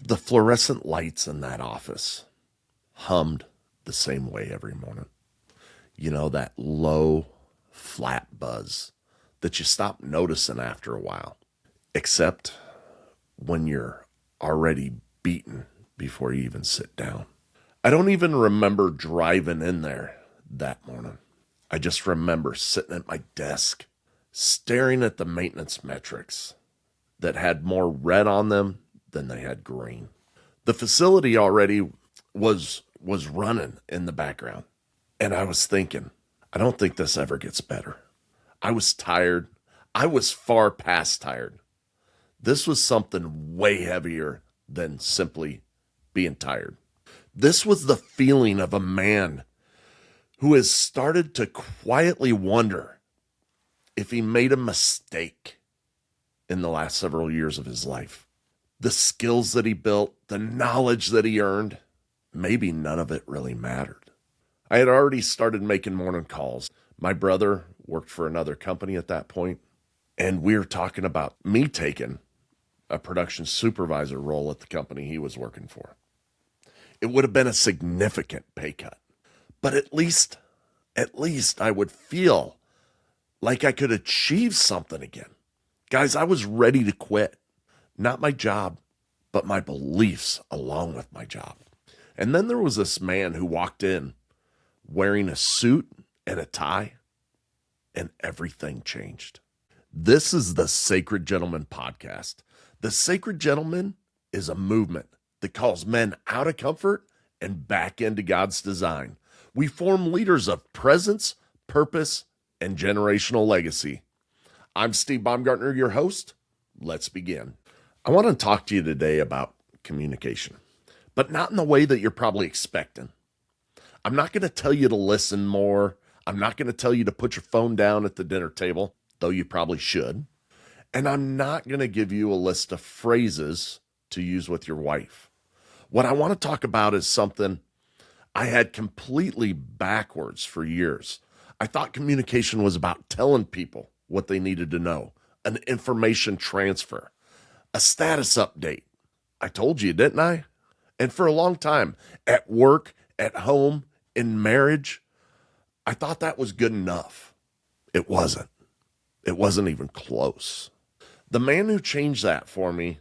The fluorescent lights in that office hummed the same way every morning. You know, that low, flat buzz that you stop noticing after a while, except when you're already beaten before you even sit down. I don't even remember driving in there that morning. I just remember sitting at my desk, staring at the maintenance metrics that had more red on them than they had green. The facility already was running in the background, and I was thinking, I don't think this ever gets better. I was tired. I was far past tired. This was something way heavier than simply being tired. This was the feeling of a man who has started to quietly wonder if he made a mistake in the last several years of his life. The skills that he built, the knowledge that he earned, maybe none of it really mattered. I had already started making morning calls. My brother worked for another company at that point, and we were talking about me taking a production supervisor role at the company he was working for. It would have been a significant pay cut, but at least I would feel like I could achieve something again. Guys, I was ready to quit. Not my job, but my beliefs along with my job. And then there was this man who walked in wearing a suit and a tie, and everything changed. This is the Sacred Gentleman podcast. The Sacred Gentleman is a movement that calls men out of comfort and back into God's design. We form leaders of presence, purpose, and generational legacy. I'm Steve Baumgartner, your host. Let's begin. I want to talk to you today about communication, but not in the way that you're probably expecting. I'm not going to tell you to listen more. I'm not going to tell you to put your phone down at the dinner table, though you probably should. And I'm not going to give you a list of phrases to use with your wife. What I want to talk about is something I had completely backwards for years. I thought communication was about telling people what they needed to know, an information transfer, a status update. I told you, didn't I? And for a long time, at work, at home, in marriage, I thought that was good enough. It wasn't. It wasn't even close. The man who changed that for me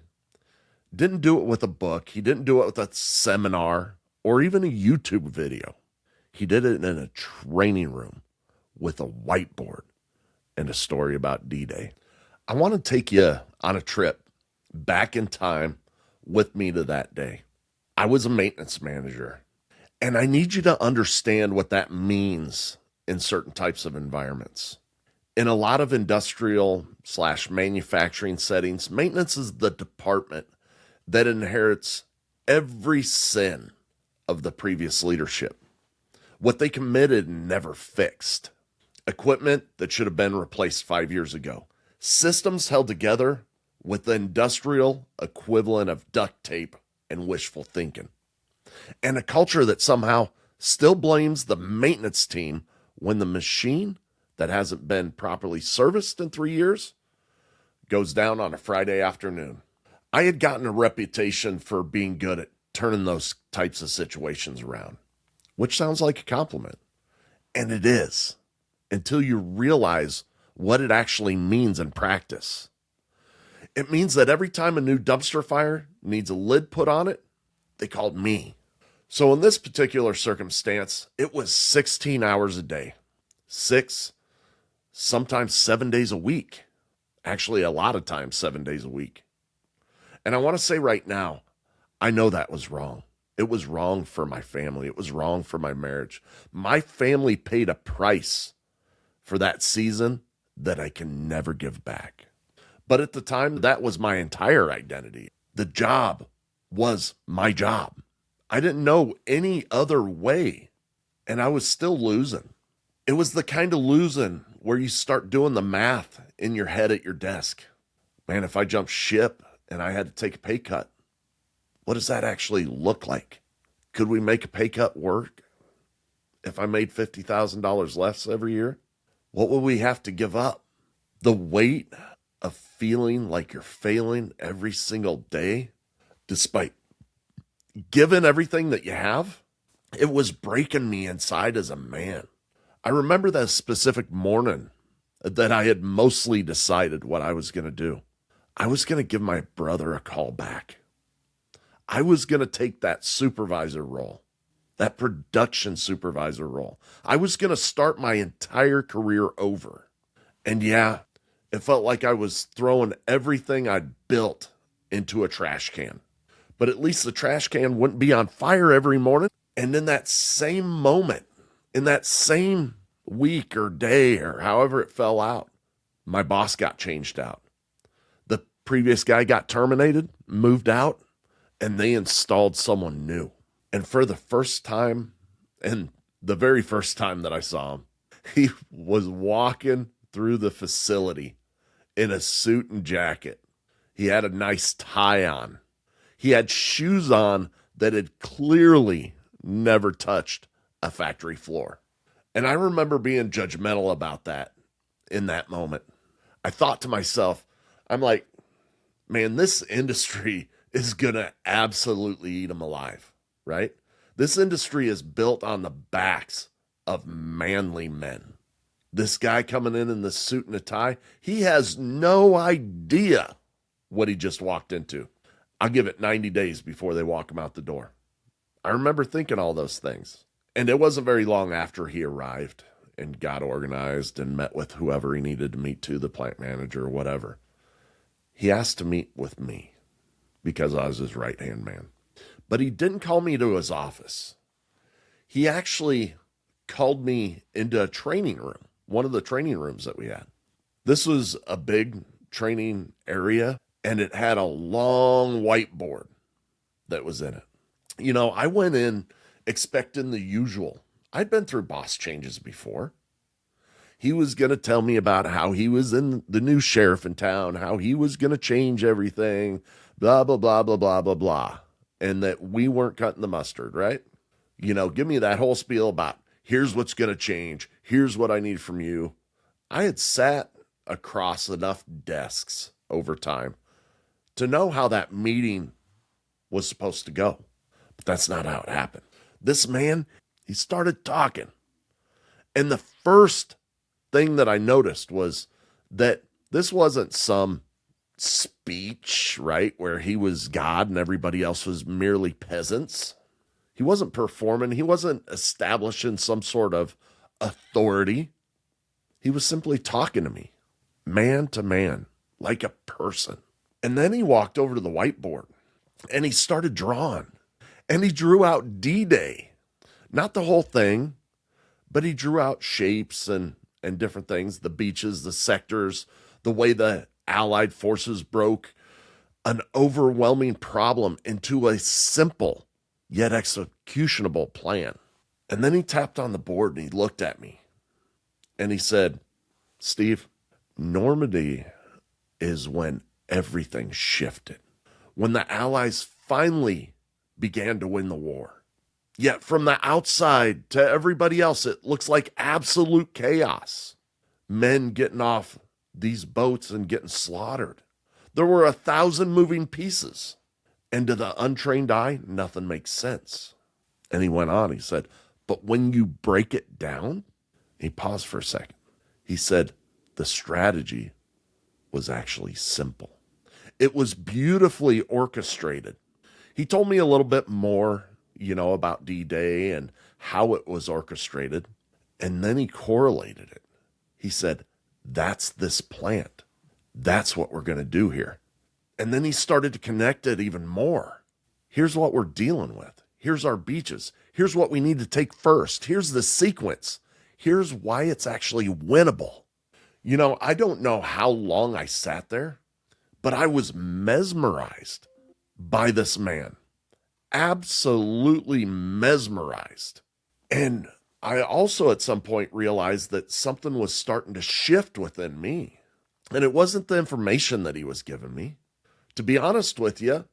didn't do it with a book. He didn't do it with a seminar or even a YouTube video. He did it in a training room with a whiteboard and a story about D-Day. I want to take you on a trip back in time with me to that day. I was a maintenance manager, and I need you to understand what that means in certain types of environments. In a lot of industrial/manufacturing settings, maintenance is the department that inherits every sin of the previous leadership. What they committed and never fixed. Equipment that should have been replaced 5 years ago. Systems held together with the industrial equivalent of duct tape and wishful thinking. And a culture that somehow still blames the maintenance team when the machine that hasn't been properly serviced in 3 years goes down on a Friday afternoon. I had gotten a reputation for being good at turning those types of situations around, which sounds like a compliment. And it is, until you realize what it actually means in practice. It means that every time a new dumpster fire needs a lid put on it, they called me. So in this particular circumstance, it was 16 hours a day, 6, sometimes 7 days a week. Actually, a lot of times 7 days a week. And I want to say right now, I know that was wrong. It was wrong for my family. It was wrong for my marriage. My family paid a price for that season that I can never give back. But at the time, that was my entire identity. The job was my job. I didn't know any other way, and I was still losing. It was the kind of losing where you start doing the math in your head at your desk. Man, if I jumped ship and I had to take a pay cut, what does that actually look like? Could we make a pay cut work if I made $50,000 less every year? What would we have to give up? The weight of feeling like you're failing every single day, despite given everything that you have, it was breaking me inside as a man. I remember that specific morning that I had mostly decided what I was going to do. I was going to give my brother a call back. I was going to take that supervisor role, that production supervisor role. I was going to start my entire career over. And yeah, it felt like I was throwing everything I'd built into a trash can. But at least the trash can wouldn't be on fire every morning. And in that same moment, in that same week or day or however it fell out, my boss got changed out. The previous guy got terminated, moved out, and they installed someone new. And for the first time, and the very first time that I saw him, he was walking through the facility in a suit and jacket. He had a nice tie on. He had shoes on that had clearly never touched a factory floor. And I remember being judgmental about that in that moment. I thought to myself, I'm like, man, this industry is going to absolutely eat them alive, right? This industry is built on the backs of manly men. This guy coming in the suit and a tie, he has no idea what he just walked into. I'll give it 90 days before they walk him out the door. I remember thinking all those things. And it wasn't very long after he arrived and got organized and met with whoever he needed to meet to, the plant manager or whatever. He asked to meet with me because I was his right-hand man. But he didn't call me to his office. He actually called me into a training room, one of the training rooms that we had. This was a big training area, and it had a long whiteboard that was in it. You know, I went in expecting the usual. I'd been through boss changes before. He was going to tell me about how he was in the new sheriff in town, how he was going to change everything, blah, blah, blah, blah, blah, blah, blah. And that we weren't cutting the mustard, right? You know, give me that whole spiel about here's what's going to change. Here's what I need from you. I had sat across enough desks over time to know how that meeting was supposed to go. But that's not how it happened. This man, he started talking. And the first thing that I noticed was that this wasn't some speech, right, where he was God and everybody else was merely peasants. He wasn't performing. He wasn't establishing some sort of authority. He was simply talking to me, man to man, like a person. And then he walked over to the whiteboard and he started drawing. And he drew out D-Day. Not the whole thing, but he drew out shapes and different things, the beaches, the sectors, the way the Allied forces broke an overwhelming problem into a simple yet executionable plan. And then he tapped on the board and he looked at me and he said, Steve, Normandy is when everything shifted, when the Allies finally began to win the war. Yet from the outside to everybody else, it looks like absolute chaos. Men getting off these boats and getting slaughtered. There were 1,000 moving pieces. And to the untrained eye, nothing makes sense. And he went on, he said, but when you break it down, he paused for a second. He said, the strategy was actually simple. It was beautifully orchestrated. He told me a little bit more, about D-Day and how it was orchestrated. And then he correlated it. He said, that's this plant. That's what we're going to do here. And then he started to connect it even more. Here's what we're dealing with. Here's our beaches. Here's what we need to take first. Here's the sequence. Here's why it's actually winnable. I don't know how long I sat there, but I was mesmerized by this man. Absolutely mesmerized. And I also at some point realized that something was starting to shift within me. And it wasn't the information that he was giving me. To be honest with you,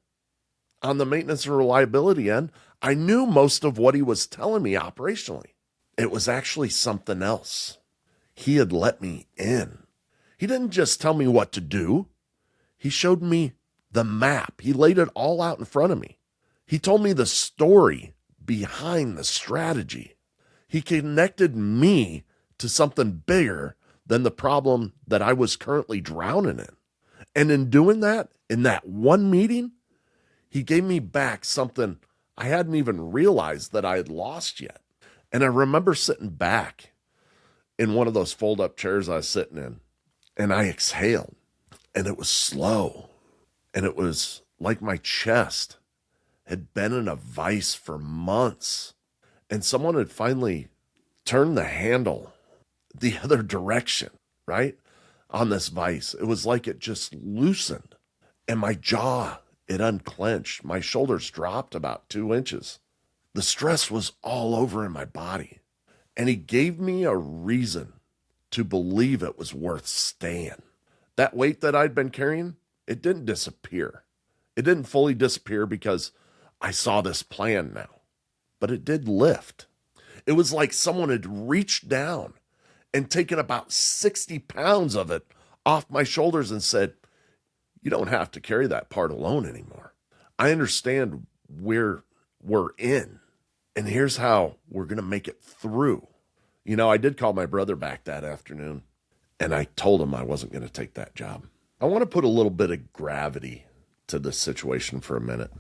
on the maintenance and reliability end, I knew most of what he was telling me operationally. It was actually something else. He had let me in. He didn't just tell me what to do. He showed me the map. He laid it all out in front of me. He told me the story behind the strategy. He connected me to something bigger than the problem that I was currently drowning in. And in doing that, in that one meeting, he gave me back something I hadn't even realized that I had lost yet. And I remember sitting back in one of those fold-up chairs I was sitting in, and I exhaled, and it was slow, and it was like my chest had been in a vice for months, and someone had finally turned the handle the other direction, right, on this vice. It was like it just loosened, and my jaw, it unclenched. My shoulders dropped about 2 inches. The stress was all over in my body. And he gave me a reason to believe it was worth staying. That weight that I'd been carrying, it didn't disappear. It didn't fully disappear because I saw this plan now, but it did lift. It was like someone had reached down and taken about 60 pounds of it off my shoulders and said, you don't have to carry that part alone anymore. I understand where we're in. And here's how we're going to make it through. You know, I did call my brother back that afternoon, and I told him I wasn't going to take that job. I want to put a little bit of gravity to this situation for a minute.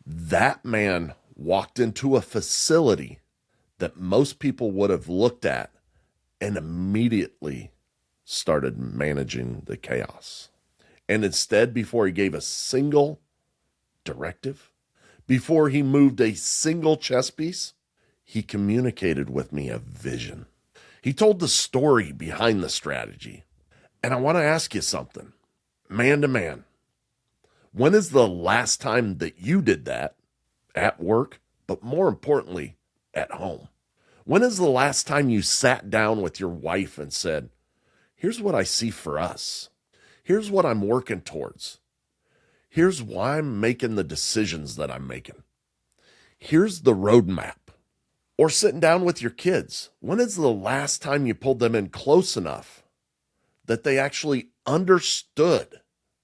That man walked into a facility that most people would have looked at and immediately started managing the chaos. And instead, before he gave a single directive, before he moved a single chess piece, he communicated with me a vision. He told the story behind the strategy. And I want to ask you something, man to man. When is the last time that you did that at work, but more importantly, at home? When is the last time you sat down with your wife and said, here's what I see for us. Here's what I'm working towards. Here's why I'm making the decisions that I'm making. Here's the roadmap. Or sitting down with your kids. When is the last time you pulled them in close enough that they actually understood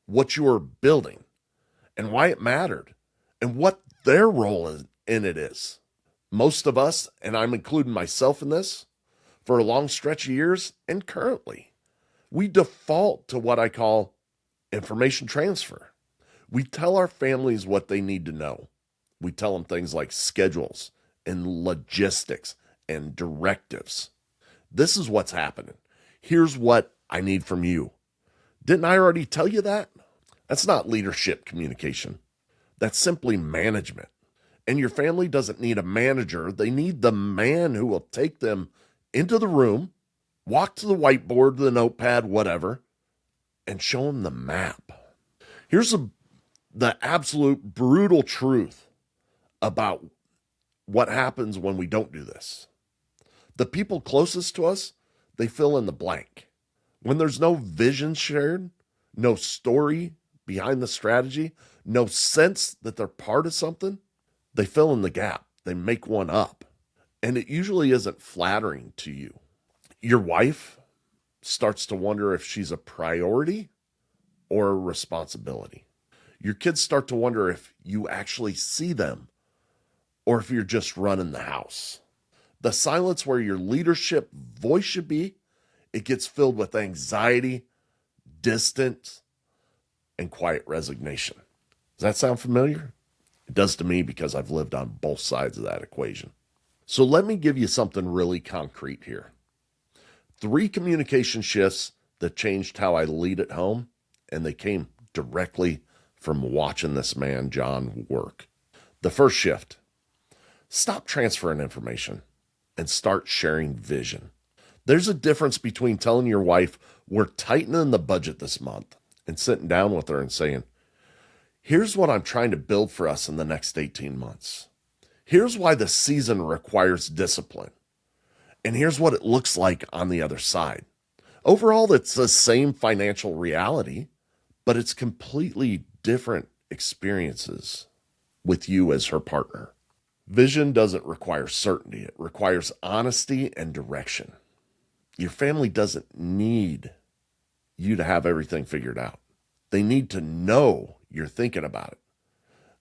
what you were building and why it mattered and what their role in it is? Most of us, and I'm including myself in this, for a long stretch of years and currently, we default to what I call information transfer. We tell our families what they need to know. We tell them things like schedules and logistics and directives. This is what's happening. Here's what I need from you. Didn't I already tell you that? That's not leadership communication. That's simply management. And your family doesn't need a manager. They need the man who will take them into the room, walk to the whiteboard, the notepad, whatever, and show them the map. Here's the absolute brutal truth about what happens when we don't do this. The people closest to us, they fill in the blank. When there's no vision shared, no story behind the strategy, no sense that they're part of something, they fill in the gap. They make one up. And it usually isn't flattering to you. Your wife starts to wonder if she's a priority or a responsibility. Your kids start to wonder if you actually see them or if you're just running the house. The silence where your leadership voice should be, it gets filled with anxiety, distance, and quiet resignation. Does that sound familiar? It does to me because I've lived on both sides of that equation. So let me give you something really concrete here. 3 communication shifts that changed how I lead at home, and they came directly from watching this man, John, work. The first shift: stop transferring information and start sharing vision. There's a difference between telling your wife, we're tightening the budget this month, and sitting down with her and saying, here's what I'm trying to build for us in the next 18 months. Here's why the season requires discipline. And here's what it looks like on the other side. Overall, it's the same financial reality, but it's completely different experiences with you as her partner. Vision doesn't require certainty. It requires honesty and direction. Your family doesn't need you to have everything figured out. They need to know you're thinking about it,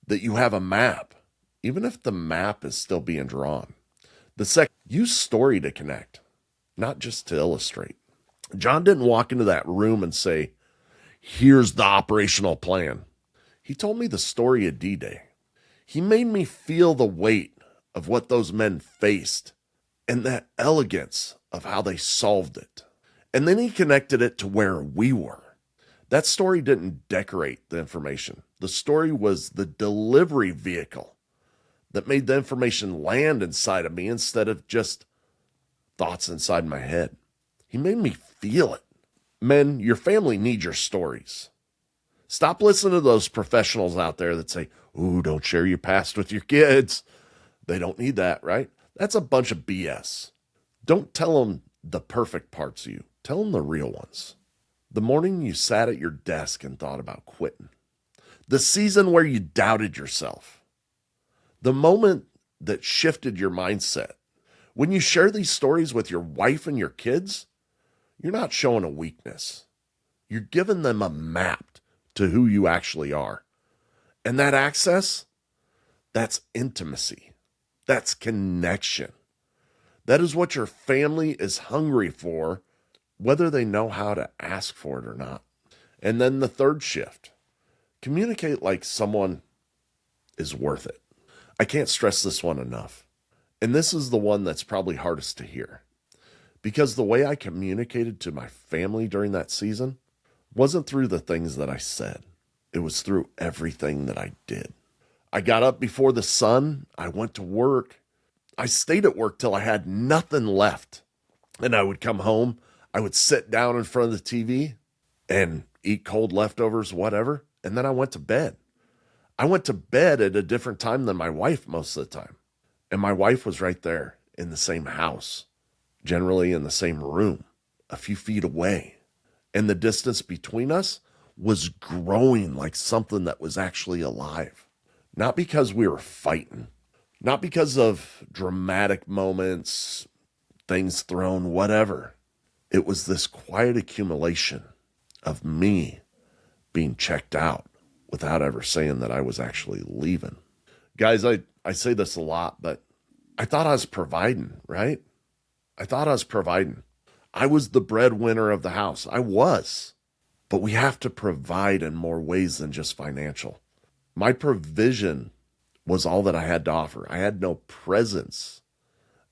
that you have a map, even if the map is still being drawn. The second, use story to connect, not just to illustrate. John didn't walk into that room and say, here's the operational plan. He told me the story of D-Day. He made me feel the weight of what those men faced and that elegance of how they solved it. And then he connected it to where we were. That story didn't decorate the information. The story was the delivery vehicle that made the information land inside of me instead of just thoughts inside my head. He made me feel it. Men, your family needs your stories. Stop listening to those professionals out there that say, ooh, don't share your past with your kids. They don't need that, right? That's a bunch of BS. Don't tell them the perfect parts of you. Tell them the real ones. The morning you sat at your desk and thought about quitting. The season where you doubted yourself. The moment that shifted your mindset. When you share these stories with your wife and your kids, you're not showing a weakness. You're giving them a map to who you actually are. And that access, that's intimacy. That's connection. That is what your family is hungry for, whether they know how to ask for it or not. And then the third shift, communicate like someone is worth it. I can't stress this one enough. And this is the one that's probably hardest to hear. Because the way I communicated to my family during that season wasn't through the things that I said. It was through everything that I did. I got up before the sun. I went to work. I stayed at work till I had nothing left. And I would come home. I would sit down in front of the TV and eat cold leftovers, whatever. And then I went to bed. I went to bed at a different time than my wife most of the time. And my wife was right there in the same house, generally in the same room, a few feet away. And the distance between us was growing like something that was actually alive. Not because we were fighting, not because of dramatic moments, things thrown, whatever. It was this quiet accumulation of me being checked out without ever saying that I was actually leaving. Guys, I say this a lot, but I thought I was providing, right? I thought I was providing. I was the breadwinner of the house. I was. But we have to provide in more ways than just financial. My provision was all that I had to offer. I had no presence,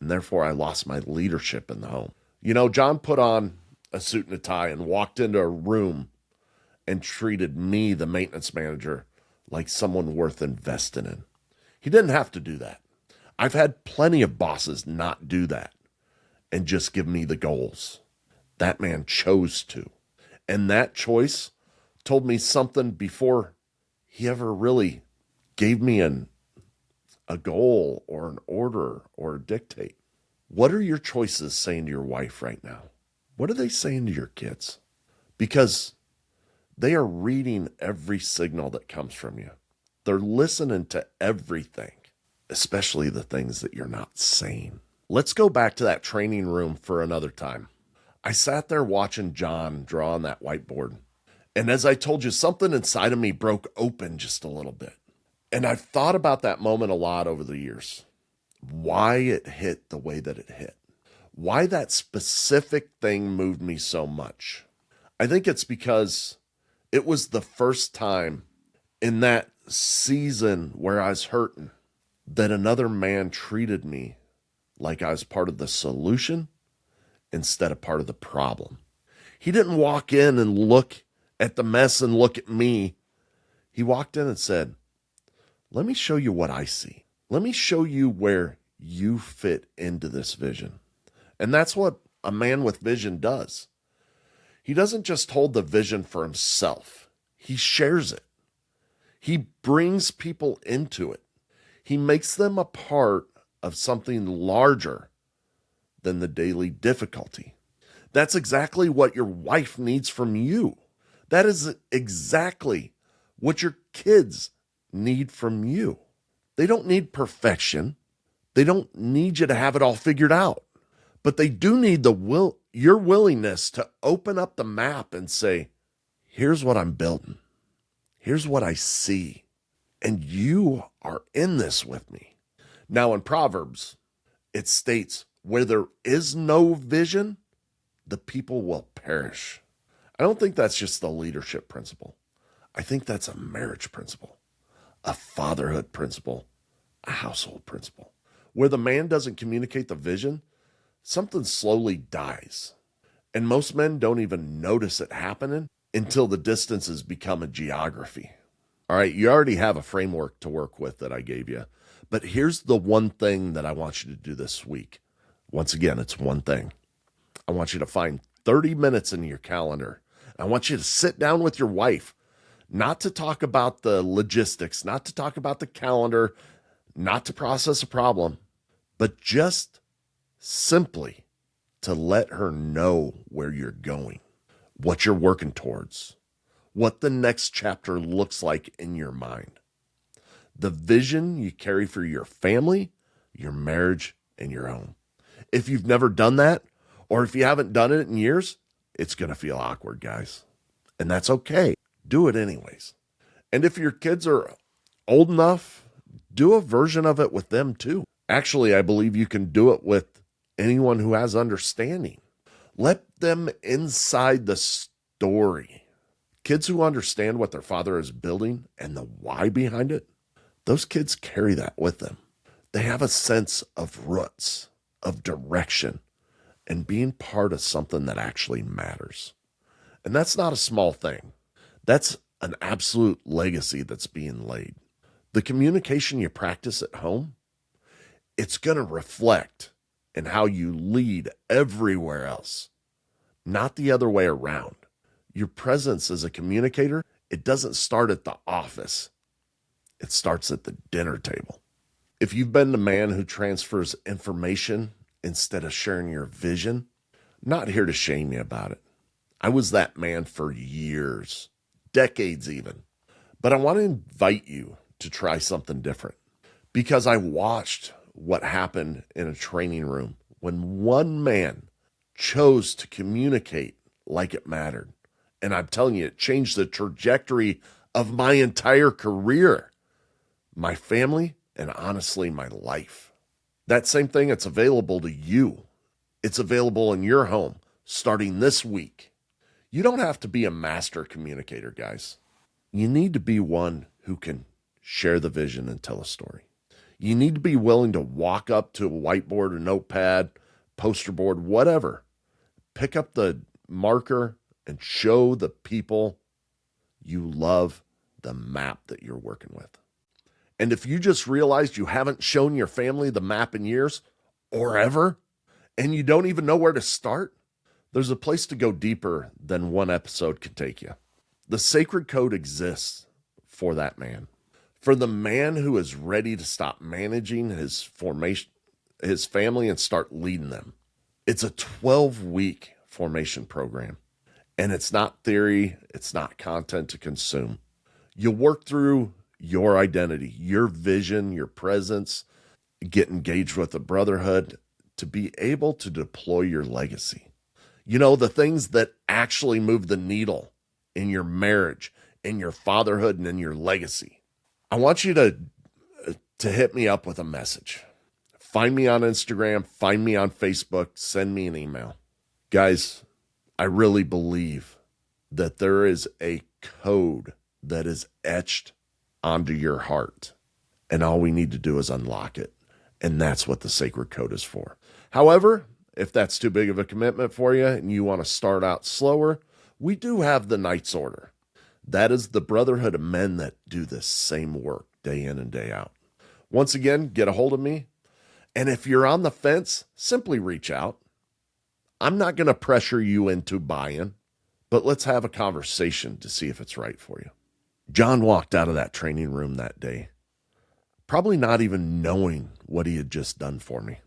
and therefore I lost my leadership in the home. You know, John put on a suit and a tie and walked into a room and treated me, the maintenance manager, like someone worth investing in. He didn't have to do that. I've had plenty of bosses not do that and just give me the goals. That man chose to. And that choice told me something before he ever really gave me a goal or an order or a dictate. What are your choices saying to your wife right now? What are they saying to your kids? Because they are reading every signal that comes from you. They're listening to everything, especially the things that you're not saying. Let's go back to that training room for another time. I sat there watching John draw on that whiteboard. And as I told you, something inside of me broke open just a little bit. And I've thought about that moment a lot over the years. Why it hit the way that it hit. Why that specific thing moved me so much. I think it's because it was the first time in that season where I was hurting that another man treated me like I was part of the solution instead of part of the problem. He didn't walk in and look at the mess and look at me. He walked in and said, let me show you what I see. Let me show you where you fit into this vision. And that's what a man with vision does. He doesn't just hold the vision for himself. He shares it. He brings people into it. He makes them a part of something larger than the daily difficulty. That's exactly what your wife needs from you. That is exactly what your kids need from you. They don't need perfection. They don't need you to have it all figured out. But they do need your willingness to open up the map and say, here's what I'm building. Here's what I see. And you are in this with me. Now, in Proverbs, it states, where there is no vision, the people will perish. I don't think that's just the leadership principle. I think that's a marriage principle, a fatherhood principle, a household principle. Where the man doesn't communicate the vision, something slowly dies. And most men don't even notice it happening until the distances become a geography. All right, you already have a framework to work with that I gave you. But here's the one thing that I want you to do this week. Once again, it's one thing. I want you to find 30 minutes in your calendar. I want you to sit down with your wife, not to talk about the logistics, not to talk about the calendar, not to process a problem, but just simply to let her know where you're going, what you're working towards, what the next chapter looks like in your mind, the vision you carry for your family, your marriage, and your home. If you've never done that, or if you haven't done it in years, it's going to feel awkward, guys. And that's okay. Do it anyways. And if your kids are old enough, do a version of it with them too. Actually, I believe you can do it with anyone who has understanding. Let them inside the story. Kids who understand what their father is building and the why behind it, those kids carry that with them. They have a sense of roots, of direction, and being part of something that actually matters. And that's not a small thing. That's an absolute legacy that's being laid. The communication you practice at home, it's going to reflect in how you lead everywhere else, not the other way around. Your presence as a communicator, it doesn't start at the office. It starts at the dinner table. If you've been the man who transfers information instead of sharing your vision, I'm not here to shame you about it. I was that man for years, decades even. But I want to invite you to try something different, because I watched what happened in a training room when one man chose to communicate like it mattered. And I'm telling you, it changed the trajectory of my entire career, my family, and honestly, my life. That same thing, it's available to you. It's available in your home starting this week. You don't have to be a master communicator, guys. You need to be one who can share the vision and tell a story. You need to be willing to walk up to a whiteboard, a notepad, poster board, whatever. Pick up the marker and show the people you love the map that you're working with. And if you just realized you haven't shown your family the map in years or ever, and you don't even know where to start, there's a place to go deeper than one episode can take you. The sacred code exists for that man. For the man who is ready to stop managing his family and start leading them. It's a 12-week formation program. And it's not theory, it's not content to consume. You work through your identity, your vision, your presence, get engaged with the brotherhood to be able to deploy your legacy. You know, the things that actually move the needle in your marriage, in your fatherhood, and in your legacy. I want you to hit me up with a message. Find me on Instagram, find me on Facebook, send me an email. Guys, I really believe that there is a code that is etched onto your heart, and all we need to do is unlock it. And that's what the sacred code is for. However, if that's too big of a commitment for you and you want to start out slower, we do have the Knights Order. That is the brotherhood of men that do this same work day in and day out. Once again, get a hold of me. And if you're on the fence, simply reach out. I'm not going to pressure you into buying, but let's have a conversation to see if it's right for you. John walked out of that training room that day, probably not even knowing what he had just done for me.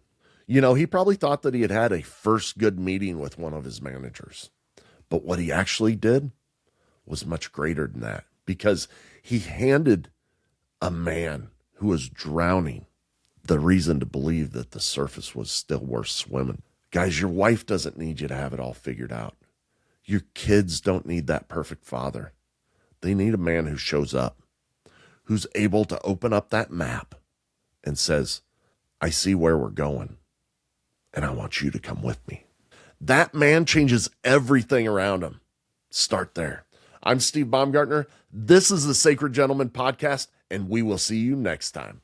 You know, he probably thought that he had had a first good meeting with one of his managers. But what he actually did was much greater than that, because he handed a man who was drowning the reason to believe that the surface was still worth swimming. Guys, your wife doesn't need you to have it all figured out. Your kids don't need that perfect father. They need a man who shows up, who's able to open up that map and says, I see where we're going, and I want you to come with me. That man changes everything around him. Start there. I'm Steve Baumgartner. This is the Sacred Gentleman Podcast, and we will see you next time.